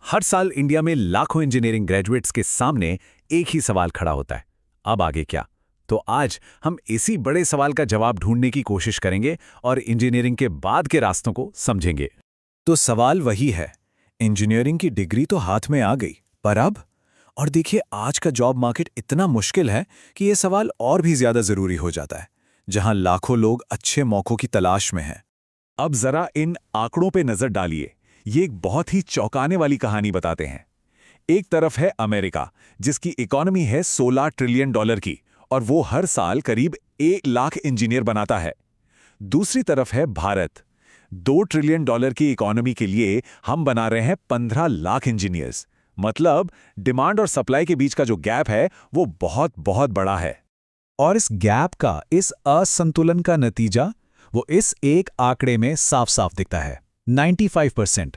हर साल इंडिया में लाखों इंजीनियरिंग ग्रेजुएट्स के सामने एक ही सवाल खड़ा होता है, अब आगे क्या? तो आज हम इसी बड़े सवाल का जवाब ढूंढने की कोशिश करेंगे और इंजीनियरिंग के बाद के रास्तों को समझेंगे। तो सवाल वही है, इंजीनियरिंग की डिग्री तो हाथ में आ गई, पर अब? और देखिए, आज का जॉब मार्केट इतना मुश्किल है कि ये सवाल और भी ज्यादा जरूरी हो जाता है, जहां लाखों लोग अच्छे मौकों की तलाश में हैं। अब जरा इन आंकड़ों पे नजर डालिए। ये एक बहुत ही चौंकाने वाली कहानी बताते हैं। एक तरफ है अमेरिका, जिसकी इकोनॉमी है 16 ट्रिलियन डॉलर की, और वो हर साल करीब 1 लाख इंजीनियर बनाता है। दूसरी तरफ है भारत। 2 ट्रिलियन डॉलर की इकोनॉमी के लिए हम बना रहे हैं 15 लाख इंजीनियर्स। मतलब डिमांड और सप्लाई के बीच का जो गैप है वो बहुत बहुत बड़ा है। और इस गैप का, इस असंतुलन का नतीजा वो इस एक आंकड़े में साफ साफ दिखता है, 95%।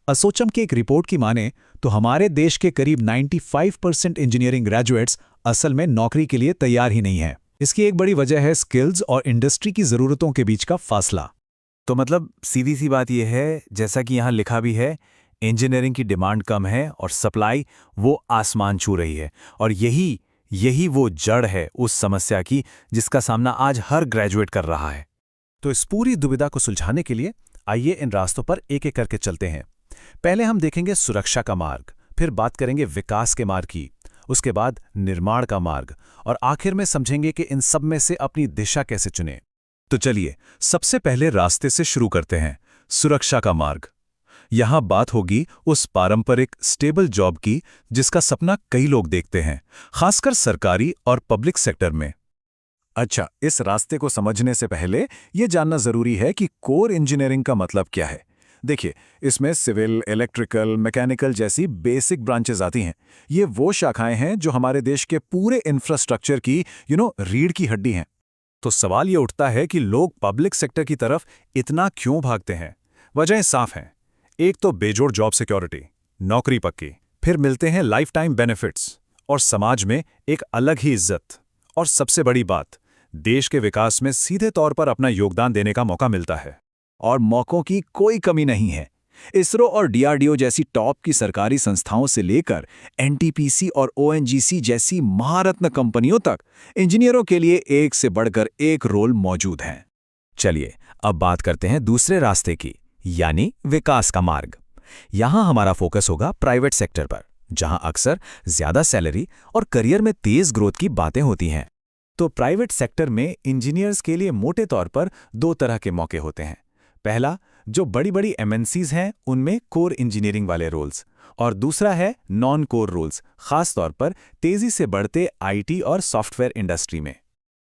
असोचम की एक रिपोर्ट की माने तो हमारे देश के करीब 95% इंजीनियरिंग ग्रेजुएट्स असल में नौकरी के लिए तैयार ही नहीं हैं। इसकी एक बड़ी वजह है स्किल्स और इंडस्ट्री की ज़रूरतों के बीच का फासला। तो मतलब सीधी सी बात यह है, जैसा कि यहाँ लिखा भी है, इंजीनियरिंग की डिमांड कम है और सप्लाई वो आसमान छू रही है। और यही वो जड़ है उस समस्या की जिसका सामना आज हर ग्रेजुएट कर रहा है। तो इस पूरी दुविधा को सुलझाने के लिए आइए इन रास्तों पर एक एक करके चलते हैं। पहले हम देखेंगे सुरक्षा का मार्ग, फिर बात करेंगे विकास के मार्ग की, उसके बाद निर्माण का मार्ग, और आखिर में समझेंगे कि इन सब में से अपनी दिशा कैसे चुनें। तो चलिए सबसे पहले रास्ते से शुरू करते हैं, सुरक्षा का मार्ग। यहां बात होगी उस पारंपरिक स्टेबल जॉब की जिसका सपना कई लोग देखते हैं, खासकर सरकारी और पब्लिक सेक्टर में। अच्छा, इस रास्ते को समझने से पहले यह जानना जरूरी है कि कोर इंजीनियरिंग का मतलब क्या है। देखिए, इसमें सिविल, इलेक्ट्रिकल, मैकेनिकल जैसी बेसिक ब्रांचेस आती हैं। ये वो शाखाएं हैं जो हमारे देश के पूरे इंफ्रास्ट्रक्चर की रीढ़ की हड्डी हैं। तो सवाल ये उठता है कि लोग पब्लिक सेक्टर की तरफ इतना क्यों भागते हैं? वजहें साफ हैं। एक तो बेजोड़ जॉब सिक्योरिटी, नौकरी पक्की, फिर मिलते हैं लाइफ टाइम बेनिफिट्स और समाज में एक अलग ही इज्जत, और सबसे बड़ी बात, देश के विकास में सीधे तौर पर अपना योगदान देने का मौका मिलता है। और मौकों की कोई कमी नहीं है। इसरो और डीआरडीओ जैसी टॉप की सरकारी संस्थाओं से लेकर एनटीपीसी और ओएनजीसी जैसी महारत्न कंपनियों तक इंजीनियरों के लिए एक से बढ़कर एक रोल मौजूद हैं। चलिए अब बात करते हैं दूसरे रास्ते की, यानी विकास का मार्ग। यहां हमारा फोकस होगा प्राइवेट सेक्टर पर, जहां अक्सर ज्यादा सैलरी और करियर में तेज ग्रोथ की बातें होती हैं। तो प्राइवेट सेक्टर में इंजीनियर्स के लिए मोटे तौर पर 2 तरह के मौके होते हैं। पहला, जो बड़ी बड़ी एमएनसीज हैं उनमें कोर इंजीनियरिंग वाले रोल्स, और दूसरा है नॉन कोर रोल्स, खास तौर पर तेजी से बढ़ते आईटी और सॉफ्टवेयर इंडस्ट्री में।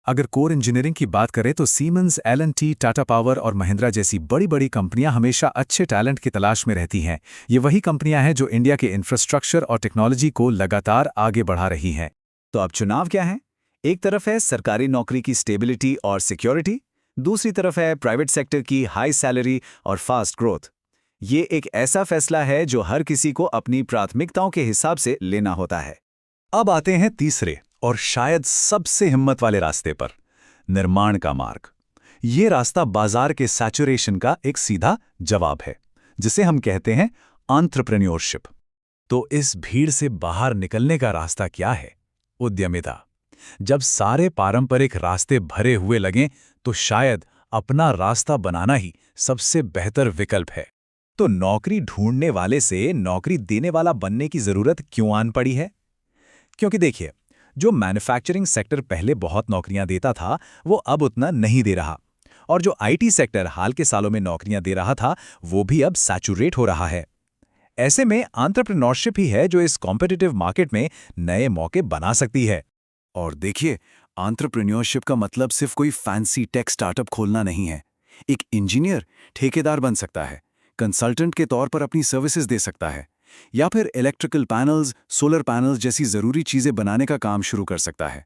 अगर कोर इंजीनियरिंग की बात करें तो सीमेंस, एल&टी, टाटा पावर और महिंद्रा जैसी बड़ी बड़ी कंपनियां हमेशा अच्छे टैलेंट की तलाश में रहती हैं। ये वही कंपनियां हैं जो इंडिया के इंफ्रास्ट्रक्चर और टेक्नोलॉजी को लगातार आगे बढ़ा रही हैं। तो अब चुनाव क्या है? एक तरफ है सरकारी नौकरी की स्टेबिलिटी और सिक्योरिटी, दूसरी तरफ है प्राइवेट सेक्टर की हाई सैलरी और फास्ट ग्रोथ। ये एक ऐसा फैसला है जो हर किसी को अपनी प्राथमिकताओं के हिसाब से लेना होता है। अब आते हैं तीसरे और शायद सबसे हिम्मत वाले रास्ते पर, निर्माण का मार्ग। ये रास्ता बाजार के सैचुरेशन का एक सीधा जवाब है, जिसे हम कहते हैं एंटरप्रेन्योरशिप। तो इस भीड़ से बाहर निकलने का रास्ता क्या है? उद्यमिता। जब सारे पारंपरिक रास्ते भरे हुए लगें तो शायद अपना रास्ता बनाना ही सबसे बेहतर विकल्प है। तो नौकरी ढूंढने वाले से नौकरी देने वाला बनने की जरूरत क्यों आन पड़ी है? क्योंकि देखिए, जो मैन्युफैक्चरिंग सेक्टर पहले बहुत नौकरियां देता था वो अब उतना नहीं दे रहा, और जो आईटी सेक्टर हाल के सालों में नौकरियां दे रहा था वो भी अब सैचुरेट हो रहा है। ऐसे में एंटरप्रेन्योरशिप ही है जो इस कॉम्पिटिटिव मार्केट में नए मौके बना सकती है। और देखिए, एंटरप्रेन्योरशिप का मतलब सिर्फ कोई फैंसी टेक स्टार्टअप खोलना नहीं है। एक इंजीनियर ठेकेदार बन सकता है, कंसल्टेंट के तौर पर अपनी सर्विसेज दे सकता है, या फिर इलेक्ट्रिकल पैनल्स, सोलर पैनल्स जैसी जरूरी चीजें बनाने का काम शुरू कर सकता है।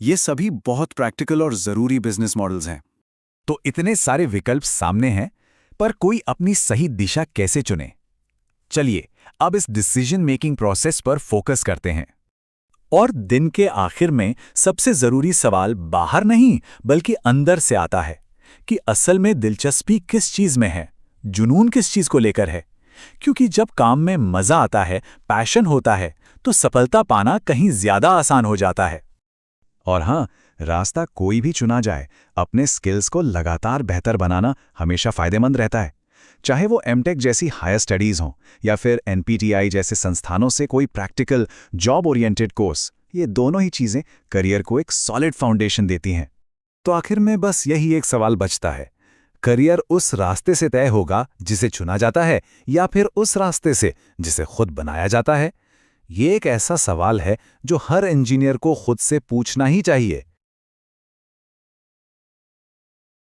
ये सभी बहुत प्रैक्टिकल और जरूरी बिजनेस मॉडल्स हैं। तो इतने सारे विकल्प सामने हैं, पर कोई अपनी सही दिशा कैसे चुने? चलिए अब इस डिसीजन मेकिंग प्रोसेस पर फोकस करते हैं। और दिन के आखिर में सबसे जरूरी सवाल बाहर नहीं बल्कि अंदर से आता है कि असल में दिलचस्पी किस चीज में है, जुनून किस चीज को लेकर है, क्योंकि जब काम में मजा आता है, पैशन होता है, तो सफलता पाना कहीं ज्यादा आसान हो जाता है। और हाँ, रास्ता कोई भी चुना जाए, अपने स्किल्स को लगातार बेहतर बनाना हमेशा फायदेमंद रहता है। चाहे वो एमटेक जैसी हायर स्टडीज हों या फिर एनपीटीआई जैसे संस्थानों से कोई प्रैक्टिकल जॉब ओरिएंटेड कोर्स, ये दोनों ही चीजें करियर को एक सॉलिड फाउंडेशन देती हैं। तो आखिर में बस यही एक सवाल बचता है, करियर उस रास्ते से तय होगा जिसे चुना जाता है या फिर उस रास्ते से जिसे खुद बनाया जाता है? ये एक ऐसा सवाल है जो हर इंजीनियर को खुद से पूछना ही चाहिए।